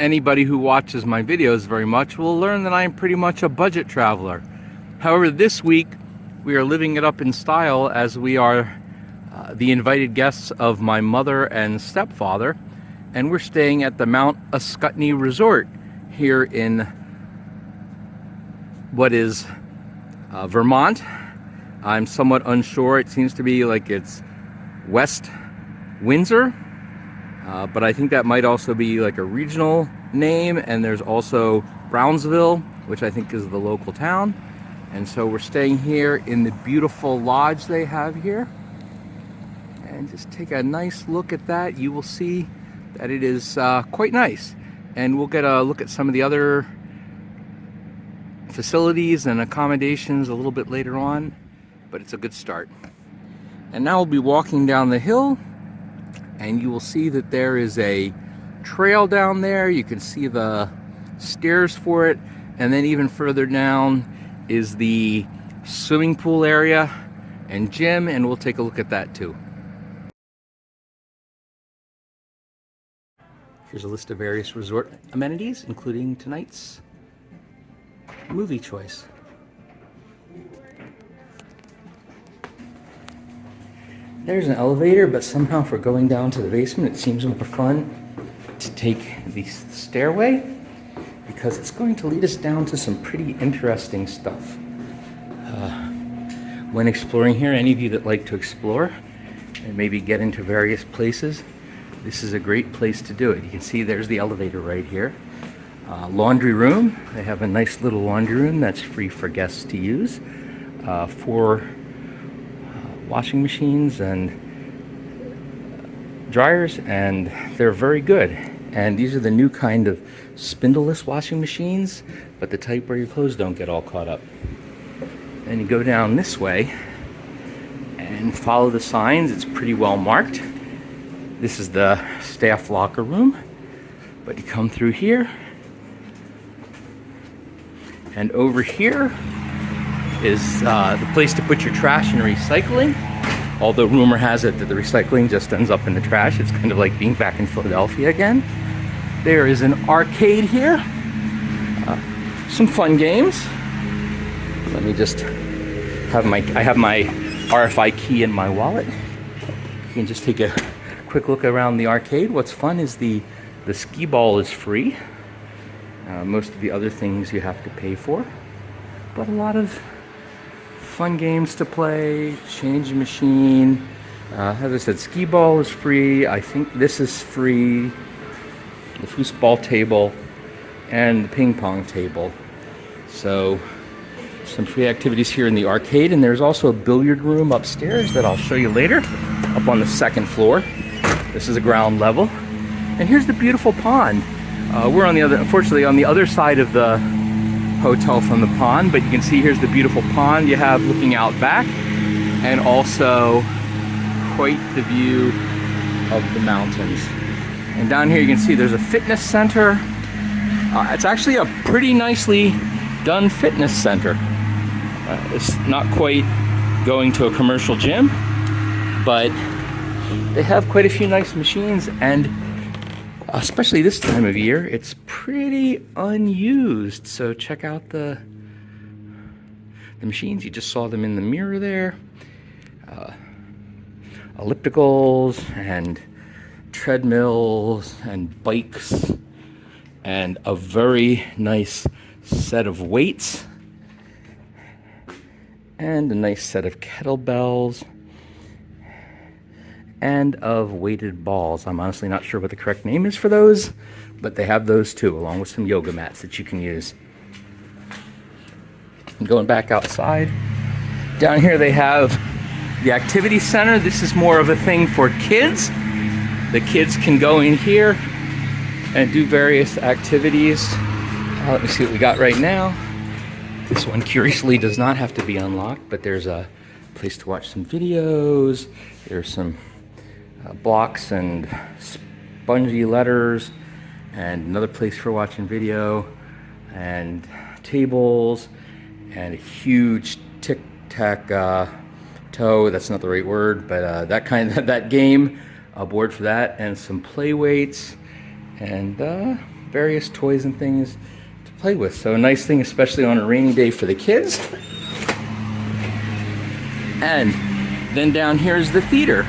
Anybody who watches my videos very much will learn that I am pretty much a budget traveler. However, this week we are living it up in style as we are the invited guests of my mother and stepfather, and we're staying at the Mount Ascutney Resort here in what is Vermont. I'm somewhat unsure. It seems to be like it's West Windsor, but I think that might also be like a regional name, and there's also Brownsville, which I think is the local town. And so we're staying here in the beautiful lodge they have here. And just take a nice look at that. You will see that it is quite nice. And we'll get a look at some of the other facilities and accommodations a little bit later on, but it's a good start. And now we'll be walking down the hill, and you will see that there is a trail down there. You can see the stairs for it, and then even further down is the swimming pool area and gym, and we'll take a look at that too. Here's a list of various resort amenities, including tonight's movie choice. There's an elevator, but somehow for going down to the basement, it seems more fun to take the stairway because it's going to lead us down to some pretty interesting stuff. When exploring here, any of you that like to explore and maybe get into various places, this is a great place to do it. You can see there's the elevator right here. Laundry room. They have a nice little laundry room that's free for guests to use. 4 washing machines and dryers, and they're very good. And these are the new kind of spindleless washing machines, but the type where your clothes don't get all caught up. And you go down this way and follow the signs. It's pretty well marked. This is the staff locker room, but you come through here, and over here is the place to put your trash and recycling. Although rumor has it that the recycling just ends up in the trash. It's kind of like being back in Philadelphia again. There is an arcade here. Some fun games. Let me just have my RFI key in my wallet. You can just take a quick look around the arcade. What's fun is the skee ball is free. Most of the other things you have to pay for, but a lot of fun games to play. Change machine. As I said, skee ball is free. I think this is free. The foosball table and the ping pong table. So some free activities here in the arcade, and there's also a billiard room upstairs that I'll show you later, up on the 2nd floor. This is a ground level, and here's the beautiful pond. We're unfortunately on the other side of the hotel from the pond, but you can see here's the beautiful pond you have looking out back, and also quite the view of the mountains. And down here you can see there's a fitness center. It's actually a pretty nicely done fitness center. It's not quite going to a commercial gym, but they have quite a few nice machines, and especially this time of year, it's pretty unused. So check out the machines. You just saw them in the mirror there. Ellipticals and treadmills and bikes, and a very nice set of weights, and a nice set of kettlebells, and of weighted balls. I'm honestly not sure what the correct name is for those, but they have those too, along with some yoga mats that you can use. And going back outside, down here they have the activity center. This is more of a thing for kids. The kids can go in here and do various activities. Let me see what we got right now. This one curiously does not have to be unlocked, but there's a place to watch some videos. There's some blocks and spongy letters, and another place for watching video, and tables, and a huge tic-tac-toe, that's not the right word, but that game, a board for that, and some play weights, and various toys and things to play with. So a nice thing, especially on a rainy day for the kids. And then down here is the theater.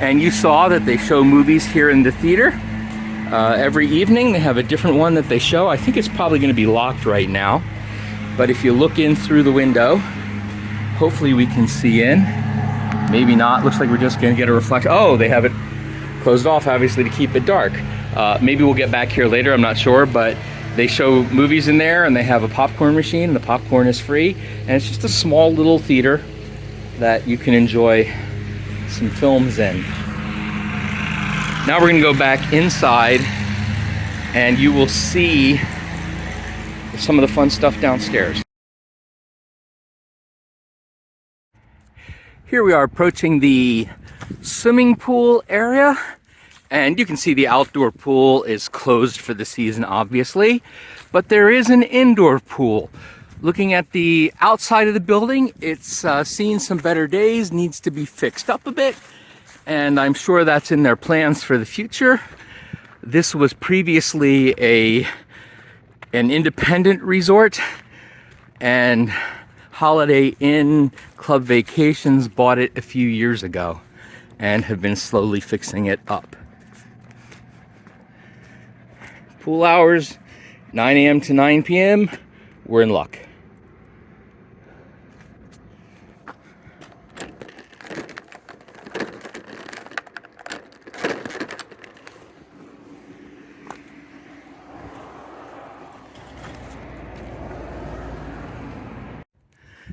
And you saw that they show movies here in the theater. Every evening they have a different one that they show. I think it's probably going to be locked right now. But if you look in through the window, hopefully we can see in. Maybe not. Looks like we're just going to get a reflection. Oh, they have it closed off, obviously, to keep it dark. Maybe we'll get back here later. I'm not sure. But they show movies in there, and they have a popcorn machine. And the popcorn is free. And it's just a small little theater that you can enjoy some films in. Now we're going to go back inside, and you will see some of the fun stuff downstairs. Here we are approaching the swimming pool area, and you can see the outdoor pool is closed for the season, obviously, but there is an indoor pool. Looking at the outside of the building, it's seen some better days, needs to be fixed up a bit, and I'm sure that's in their plans for the future. This was previously an independent resort, and Holiday Inn Club Vacations bought it a few years ago and have been slowly fixing it up. Pool hours, 9 a.m. to 9 p.m. We're in luck.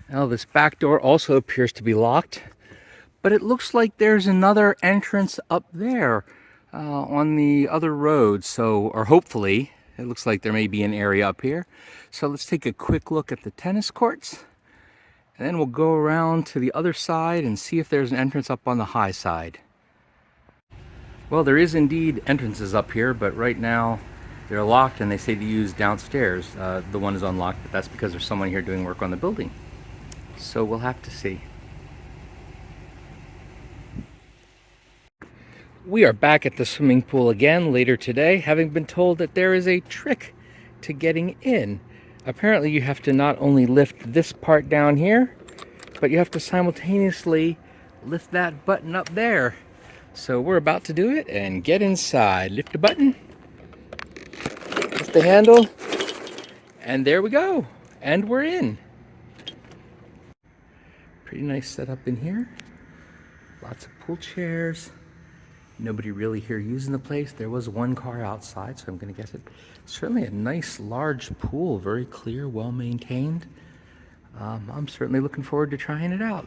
Now this back door also appears to be locked, but it looks like there's another entrance up there on the other road. So, or hopefully, it looks like there may be an area up here. So let's take a quick look at the tennis courts, and then we'll go around to the other side and see if there's an entrance up on the high side. Well, there is indeed entrances up here, but right now they're locked, and they say to use downstairs. The one is unlocked, but that's because there's someone here doing work on the building. So we'll have to see. We are back at the swimming pool again later today, having been told that there is a trick to getting in. Apparently you have to not only lift this part down here, but you have to simultaneously lift that button up there. So we're about to do it and get inside. Lift the button, lift the handle, and there we go. And we're in. Pretty nice setup in here. Lots of pool chairs. Nobody really here using the place. There was one car outside, so I'm going to guess it's certainly a nice large pool, very clear, well maintained. I'm certainly looking forward to trying it out.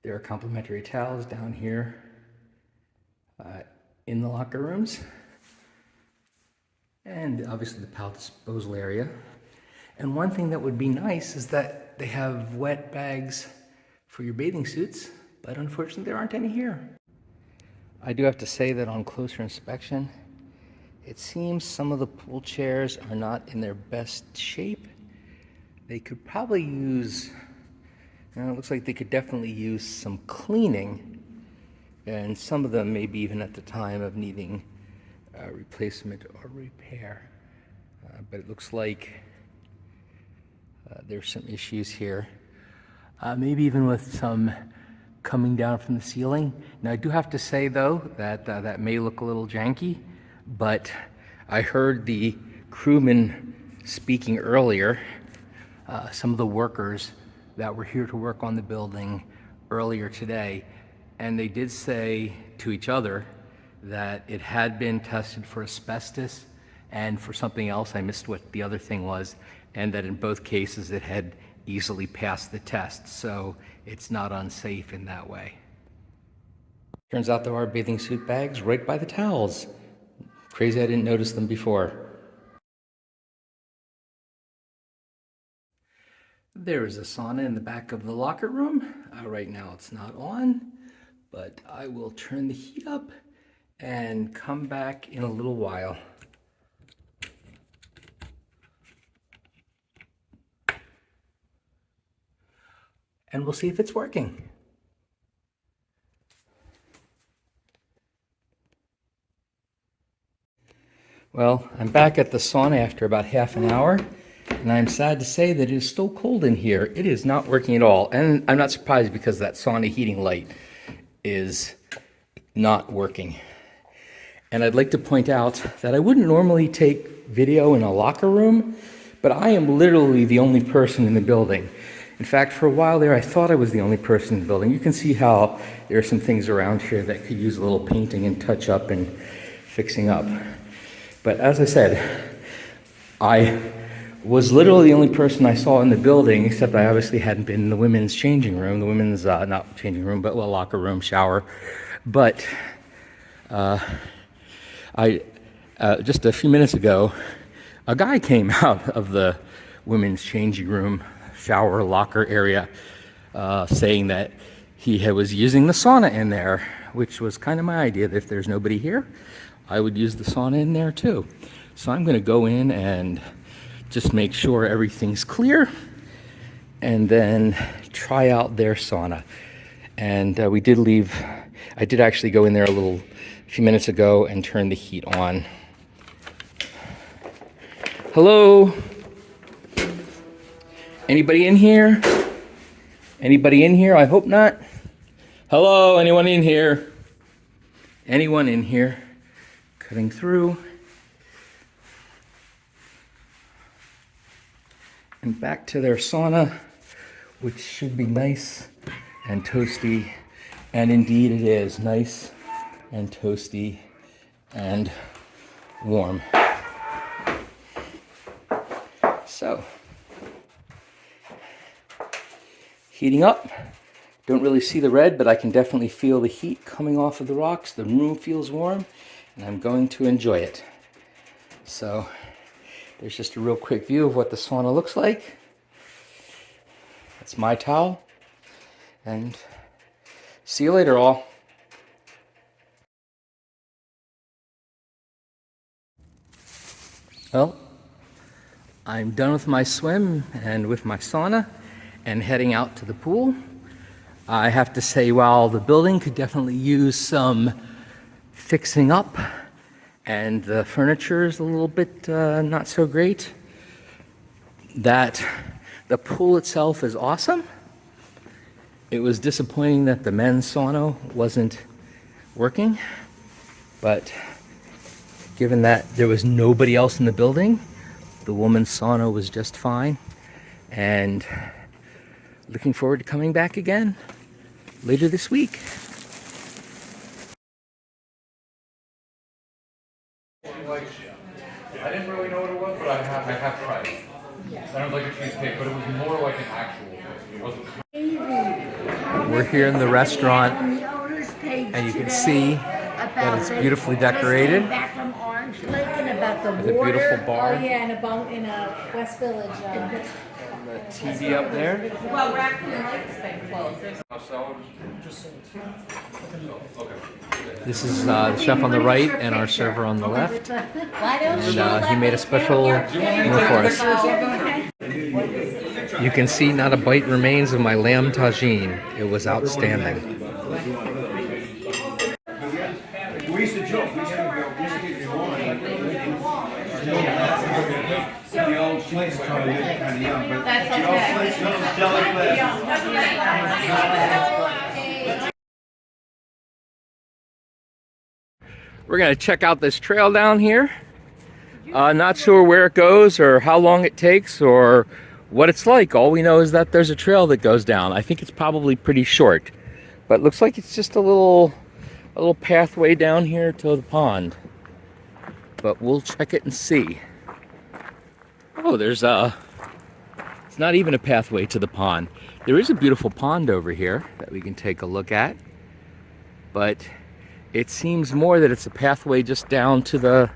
There are complimentary towels down here in the locker rooms, and obviously the towel disposal area. And one thing that would be nice is that they have wet bags for your bathing suits, but unfortunately there aren't any here. I do have to say that on closer inspection, it seems some of the pool chairs are not in their best shape. They could probably use, it looks like they could definitely use some cleaning, and some of them maybe even at the time of needing replacement or repair. But it looks like there's some issues here. Maybe even with some coming down from the ceiling. Now I do have to say though that that may look a little janky, but I heard the crewman speaking earlier, some of the workers that were here to work on the building earlier today, and they did say to each other that it had been tested for asbestos and for something else. I missed what the other thing was, and that in both cases it had easily passed the test, so it's not unsafe in that way. Turns out there are bathing suit bags right by the towels. Crazy I didn't notice them before. There is a sauna in the back of the locker room. Right now it's not on, but I will turn the heat up and come back in a little while. And we'll see if it's working. Well, I'm back at the sauna after about half an hour, and I'm sad to say that it is still cold in here. It is not working at all, and I'm not surprised because that sauna heating light is not working. And I'd like to point out that I wouldn't normally take video in a locker room, but I am literally the only person in the building. In fact, for a while there, I thought I was the only person in the building. You can see how there are some things around here that could use a little painting and touch up and fixing up. But as I said, I was literally the only person I saw in the building, except I obviously hadn't been in the women's changing room, the women's, not changing room, but well, locker room, shower. But just a few minutes ago, a guy came out of the women's changing room, shower, locker area, saying that he was using the sauna in there, which was kind of my idea, that if there's nobody here, I would use the sauna in there too. So I'm going to go in and just make sure everything's clear and then try out their sauna. And I did actually go in there a few minutes ago and turn the heat on. Hello? Anybody in here? Anybody in here? I hope not. Hello, anyone in here? Anyone in here? Cutting through. And back to their sauna, which should be nice and toasty. And indeed it is nice and toasty and warm. So, heating up. Don't really see the red, but I can definitely feel the heat coming off of the rocks. The room feels warm, and I'm going to enjoy it. So, there's just a real quick view of what the sauna looks like. That's my towel. And see you later, all. Well, I'm done with my swim and with my sauna and heading out to the pool. I have to say, while the building could definitely use some fixing up and the furniture is a little bit not so great, that the pool itself is awesome. It was disappointing that the men's sauna wasn't working, but given that there was nobody else in the building, the woman's sauna was just fine. And looking forward to coming back again later this week. I didn't really know what it was, but I have tried it. Sounds like a cheesecake, but it was more like an actual cake. It wasn't. We're here in the restaurant, and you can see that it's beautifully decorated. Back from Orange Lake and about the With a water. beautiful bar. Oh yeah, in a West Village. The TV up there. Well, Raccoon Lake's been closed. This is the chef on the right and our server on the left. Why don't And he made a special meal for us. You can see not a bite remains of my lamb tagine. It was outstanding. We used to joke, we had to go whiskey and wine. The old place is kind of young, but the old place was jelly glass. We're going to check out this trail down here. Not sure where it goes or how long it takes or what it's like. All we know is that there's a trail that goes down. I think it's probably pretty short, but it looks like it's just a little pathway down here to the pond. But we'll check it and see. Oh, it's not even a pathway to the pond. There is a beautiful pond over here that we can take a look at, but it seems more that it's a pathway just down to the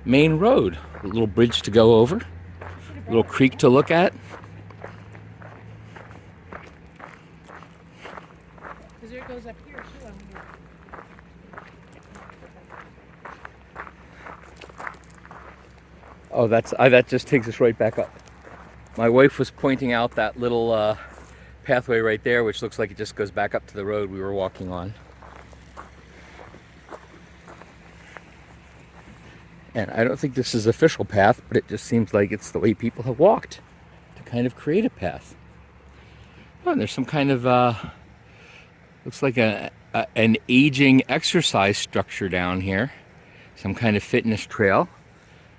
main road. A little bridge to go over, a little creek to look at. Because it goes up here too. Oh, that just takes us right back up. My wife was pointing out that little pathway right there, which looks like it just goes back up to the road we were walking on. And I don't think this is official path, but it just seems like it's the way people have walked to kind of create a path. Oh, and there's some kind of, looks like an aging exercise structure down here. Some kind of fitness trail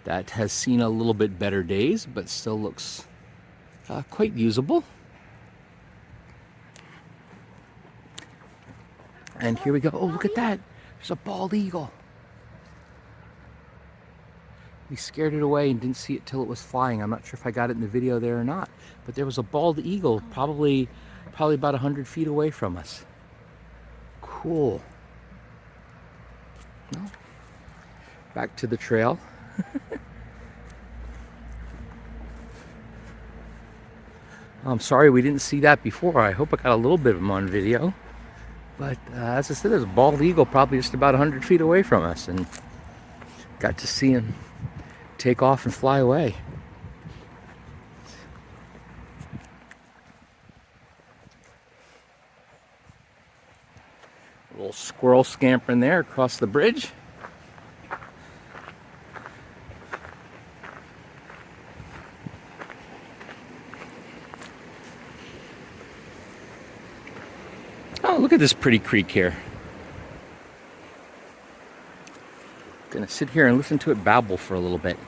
that has seen a little bit better days, but still looks quite usable. And here we go. Oh, look at that. There's a bald eagle. We scared it away and didn't see it till it was flying. I'm not sure if I got it in the video there or not, but there was a bald eagle probably about 100 feet away from us. Cool. Well, back to the trail. I'm sorry we didn't see that before. I hope I got a little bit of them on video. But as I said, there's a bald eagle probably just about 100 feet away from us, and got to see him take off and fly away. A little squirrel scampering there across the bridge. Oh, look at this pretty creek here. Gonna sit here and listen to it babble for a little bit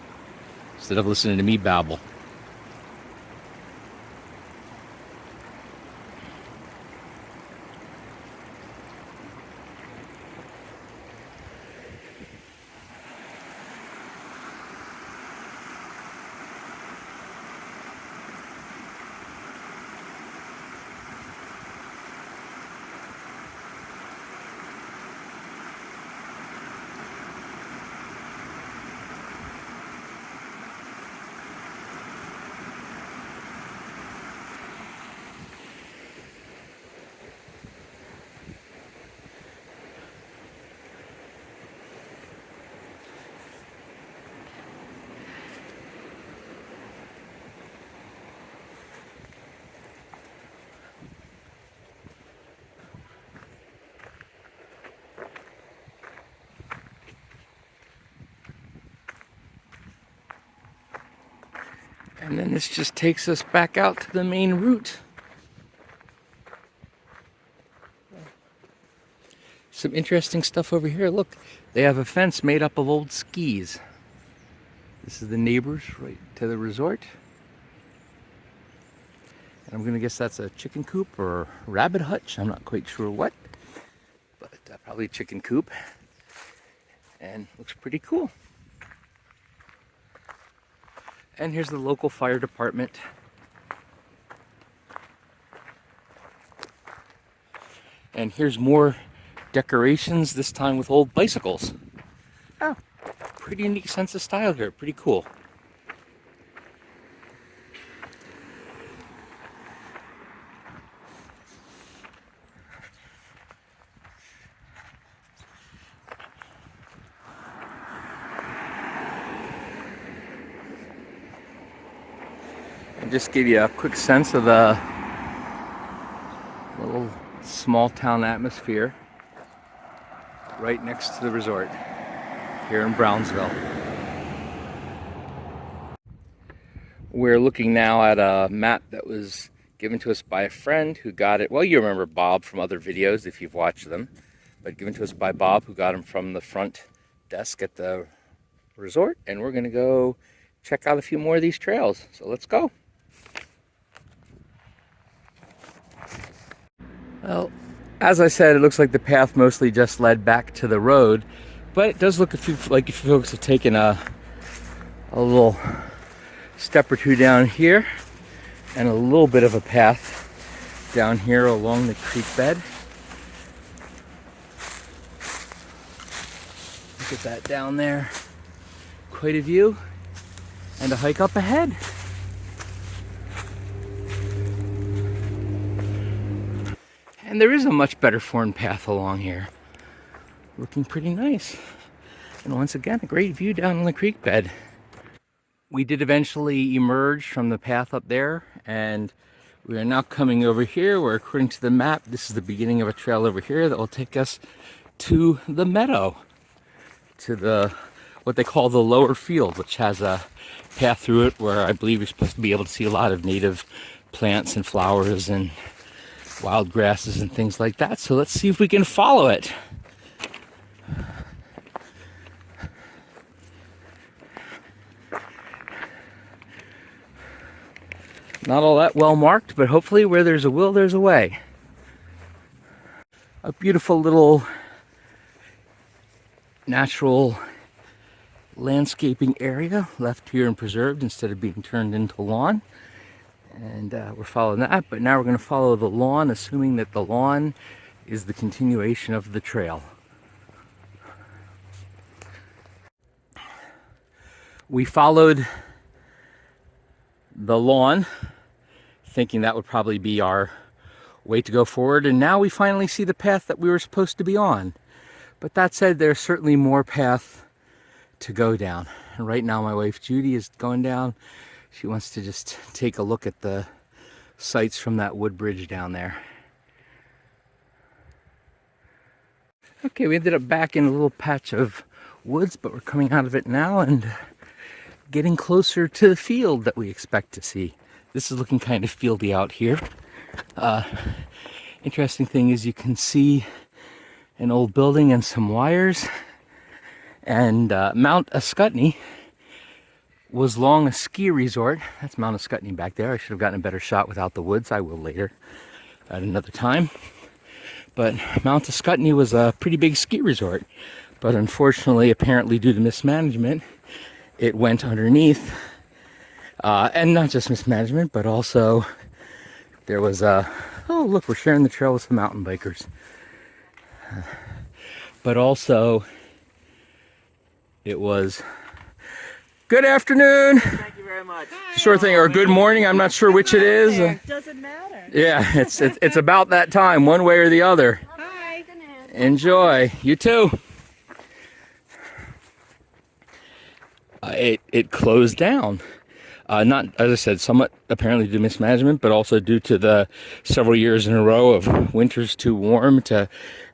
instead of listening to me babble. And then this just takes us back out to the main route. Some interesting stuff over here. Look, they have a fence made up of old skis. This is the neighbors right to the resort. And I'm gonna guess that's a chicken coop or rabbit hutch. I'm not quite sure what, but probably a chicken coop. And looks pretty cool. And here's the local fire department. And here's more decorations, this time with old bicycles. Oh, pretty unique sense of style here, pretty cool. And just give you a quick sense of the little small town atmosphere right next to the resort here in Brownsville. We're looking now at a map that was given to us by a friend who got it. Well, you remember Bob from other videos if you've watched them, but given to us by Bob, who got them from the front desk at the resort. And we're going to go check out a few more of these trails. So let's go. Well, as I said, it looks like the path mostly just led back to the road, but it does look like if you folks have taken a little step or two down here and a little bit of a path down here along the creek bed. Look at that down there. Quite a view and a hike up ahead. And there is a much better formed path along here. Looking pretty nice. And once again, a great view down on the creek bed. We did eventually emerge from the path up there, and we are now coming over here where, according to the map, this is the beginning of a trail over here that will take us to the meadow, to the what they call the lower field, which has a path through it where I believe you're supposed to be able to see a lot of native plants and flowers and wild grasses and things like that. So let's see if we can follow it. Not all that well marked, but hopefully where there's a will, there's a way. A beautiful little natural landscaping area left here and preserved instead of being turned into lawn. And we're following that, but now we're going to follow the lawn, assuming that the lawn is the continuation of the trail. We followed the lawn, thinking that would probably be our way to go forward, and now we finally see the path that we were supposed to be on. But that said, there's certainly more path to go down. And right now my wife Judy is going down. She wants to just take a look at the sights from that wood bridge down there. Okay, we ended up back in a little patch of woods, but we're coming out of it now and getting closer to the field that we expect to see. This is looking kind of fieldy out here. Interesting thing is you can see an old building and some wires. And Mount Ascutney was long a ski resort. That's Mount Ascutney back there. I should have gotten a better shot without the woods. I will later at another time. But Mount Ascutney was a pretty big ski resort. But unfortunately, apparently due to mismanagement, it went underneath. And not just mismanagement, but also there was a, oh look, we're sharing the trail with some mountain bikers. But also it was, good afternoon. Thank you very much. Sure thing, or good morning, I'm not sure which it is. Doesn't matter. Yeah, it's about that time, one way or the other. Hi. Enjoy, you too. It closed down. Not, as I said, somewhat apparently due to mismanagement, but also due to the several years in a row of winters too warm to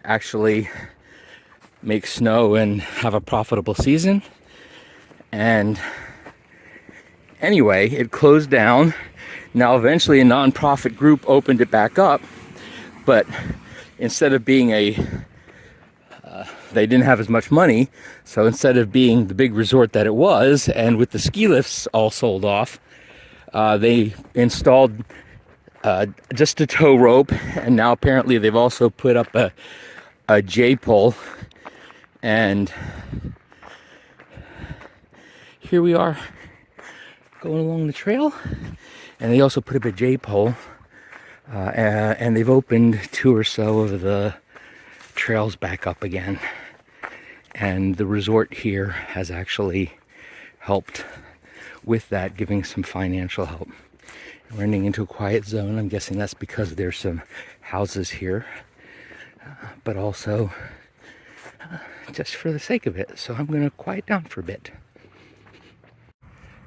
actually make snow and have a profitable season. And anyway, it closed down. Now eventually a nonprofit group opened it back up, but instead of being they didn't have as much money, so instead of being the big resort that it was, and with the ski lifts all sold off, they installed just a tow rope, and now apparently they've also put up a J-pole, and here we are going along the trail, and they also put up a J-pole, and they've opened 2 or so of the trails back up again. And the resort here has actually helped with that, giving some financial help. We're running into a quiet zone. I'm guessing that's because there's some houses here, but also just for the sake of it. So I'm going to quiet down for a bit.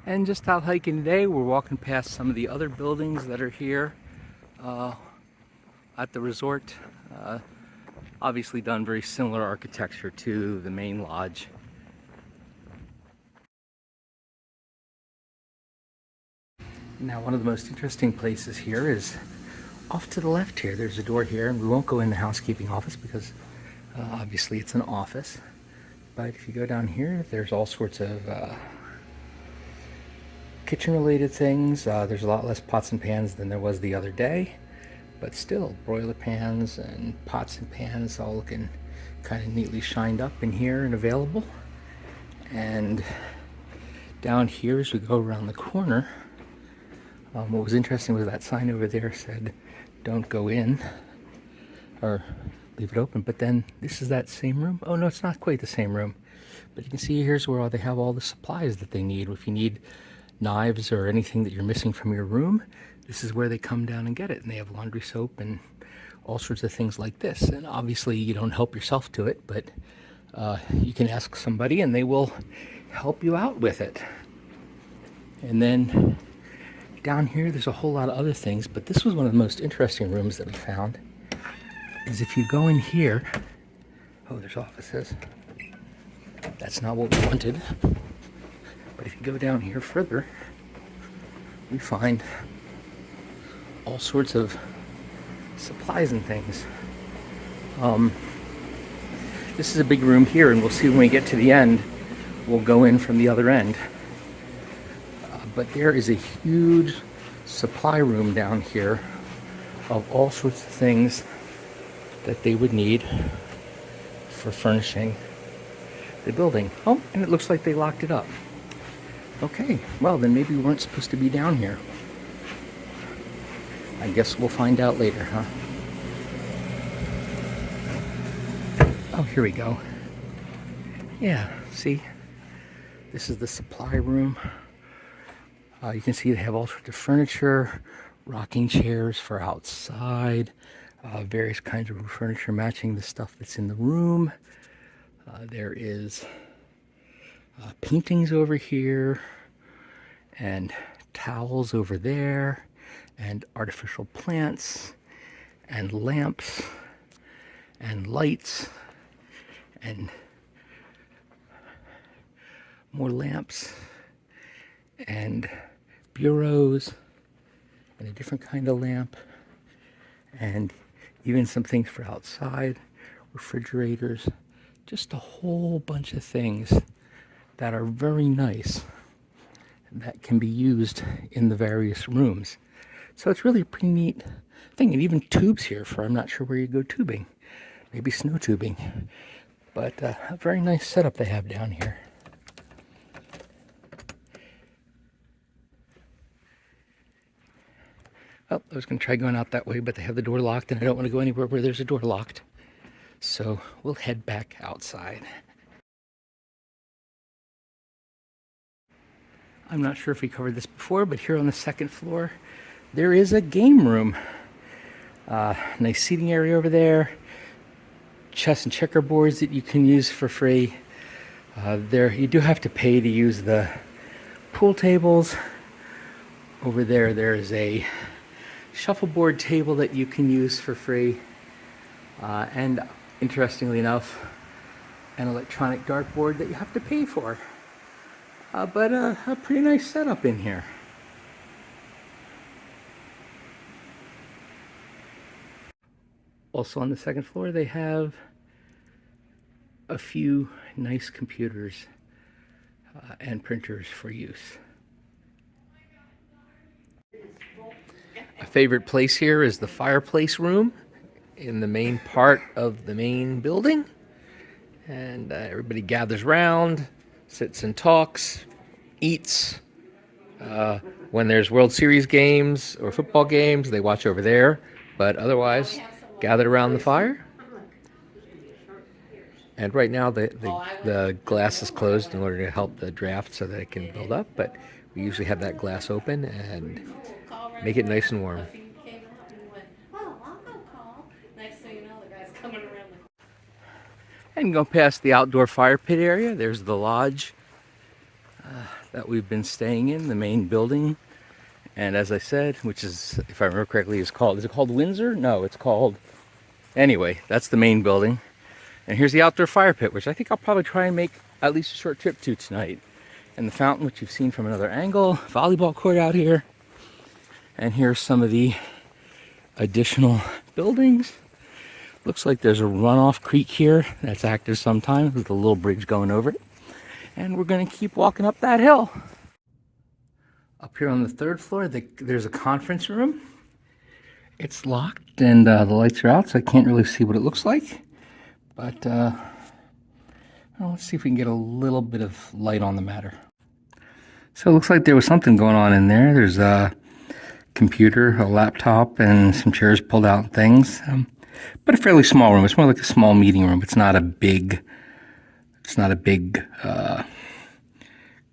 And just out hiking today, we're walking past some of the other buildings that are here at the resort. Obviously done very similar architecture to the main lodge. Now, one of the most interesting places here is off to the left here. There's a door here, and we won't go in the housekeeping office because obviously it's an office. But if you go down here, there's all sorts of kitchen-related things. There's a lot less pots and pans than there was the other day. But still, broiler pans and pots and pans all looking kind of neatly shined up in here and available. And down here, as we go around the corner, what was interesting was that sign over there said, "Don't go in," or leave it open. But then this is that same room. Oh no, it's not quite the same room. But you can see here's where they have all the supplies that they need. If you need knives or anything that you're missing from your room, this is where they come down and get it. And they have laundry soap and all sorts of things like this. And obviously you don't help yourself to it, but you can ask somebody and they will help you out with it. And then down here, there's a whole lot of other things, but this was one of the most interesting rooms that we found, is if you go in here, oh, there's offices. That's not what we wanted. But if you go down here further, we find all sorts of supplies and things. This is a big room here, and we'll see when we get to the end. We'll go in from the other end. But there is a huge supply room down here of all sorts of things that they would need for furnishing the building. Oh, and it looks like they locked it up. Okay, well then maybe we weren't supposed to be down here. I guess we'll find out later, huh? Oh, here we go. Yeah, see? This is the supply room. You can see they have all sorts of furniture, rocking chairs for outside, various kinds of furniture matching the stuff that's in the room. There is paintings over here, and towels over there, and artificial plants, and lamps, and lights, and more lamps, and bureaus, and a different kind of lamp, and even some things for outside, refrigerators, just a whole bunch of things that are very nice that can be used in the various rooms. So it's really a pretty neat thing. And even tubes here for, I'm not sure where you go tubing, maybe snow tubing, but a very nice setup they have down here. Oh, I was going to try going out that way, but they have the door locked, and I don't want to go anywhere where there's a door locked. So we'll head back outside. I'm not sure if we covered this before, but here on the second floor, there is a game room. Nice seating area over there. Chess and checkerboards that you can use for free. There, you do have to pay to use the pool tables. Over there, there is a shuffleboard table that you can use for free. And interestingly enough, an electronic dartboard that you have to pay for. But a pretty nice setup in here. Also on the second floor, they have a few nice computers and printers for use. A favorite place here is the fireplace room in the main part of the main building. And everybody gathers around, sits and talks, eats. When there's World Series games or football games, they watch over there. But otherwise, gathered around the fire. And right now, the glass is closed in order to help the draft so that it can build up. But we usually have that glass open and make it nice and warm. And go past the outdoor fire pit area. There's the lodge that we've been staying in, the main building. And as I said, which is, if I remember correctly, is it called Windsor? No, it's called, anyway, that's the main building. And here's the outdoor fire pit, which I think I'll probably try and make at least a short trip to tonight. And the fountain, which you've seen from another angle, volleyball court out here. And here's some of the additional buildings. Looks like there's a runoff creek here that's active sometimes with a little bridge going over it. And we're going to keep walking up that hill. Up here on the third floor, there's a conference room. It's locked and the lights are out, so I can't really see what it looks like. But well, let's see if we can get a little bit of light on the matter. So it looks like there was something going on in there. There's a computer, a laptop, and some chairs pulled out and things. But a fairly small room. It's more like a small meeting room. It's not a big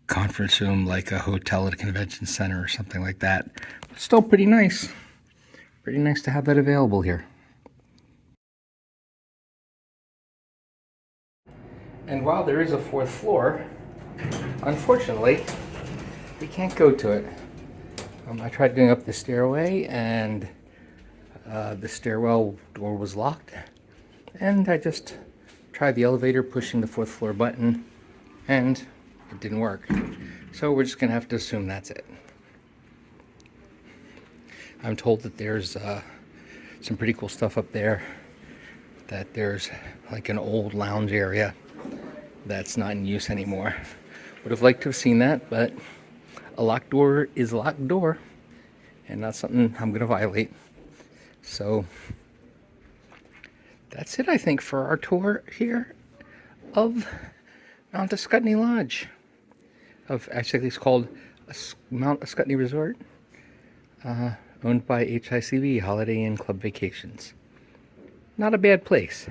conference room like a hotel at a convention center or something like that. But still pretty nice. Pretty nice to have that available here. And while there is a fourth floor, unfortunately, we can't go to it. I tried going up the stairway and the stairwell door was locked. And I just tried the elevator, pushing the fourth floor button, and it didn't work. So we're just gonna have to assume that's it. I'm told that there's some pretty cool stuff up there, that there's like an old lounge area that's not in use anymore. Would have liked to have seen that, but a locked door is a locked door, and not something I'm gonna violate. So that's it, I think, for our tour here of Mount Ascutney Lodge. Actually, it's called Mount Ascutney Resort, owned by HICV, Holiday Inn Club Vacations. Not a bad place.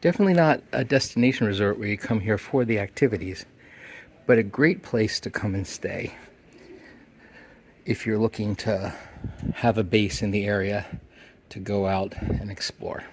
Definitely not a destination resort where you come here for the activities, but a great place to come and stay if you're looking to have a base in the area to go out and explore.